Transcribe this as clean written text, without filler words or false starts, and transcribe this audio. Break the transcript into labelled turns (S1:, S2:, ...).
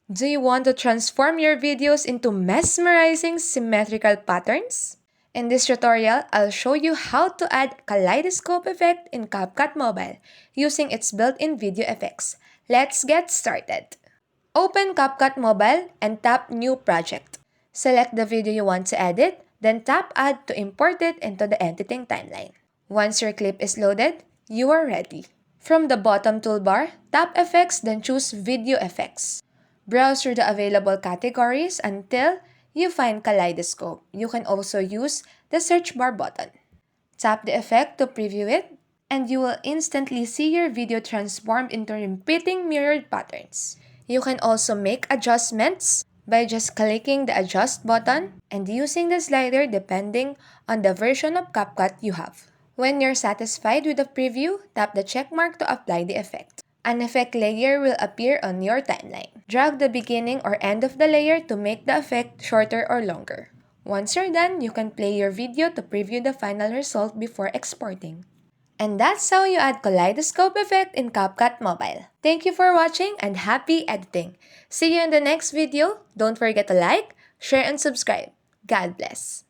S1: Do you want to transform your videos into mesmerizing symmetrical patterns? In this tutorial, I'll show you how to add Kaleidoscope Effect in CapCut Mobile using its built-in video effects. Let's get started. Open CapCut Mobile and tap New Project. Select the video you want to edit, then tap Add to import it into the editing timeline. Once your clip is loaded, you are ready. From the bottom toolbar, tap Effects, then choose Video Effects. Browse through the available categories until you find Kaleidoscope. You can also use the search bar button. Tap the effect to preview it, and you will instantly see your video transformed into repeating mirrored patterns. You can also make adjustments by just clicking the Adjust button and using the slider depending on the version of CapCut you have. When you're satisfied with the preview, tap the check mark to apply the effect. An effect layer will appear on your timeline. Drag the beginning or end of the layer to make the effect shorter or longer. Once you're done, you can play your video to preview the final result before exporting. And that's how you add Kaleidoscope Effect in CapCut Mobile. Thank you for watching and happy editing. See you in the next video. Don't forget to like, share, and subscribe. God bless.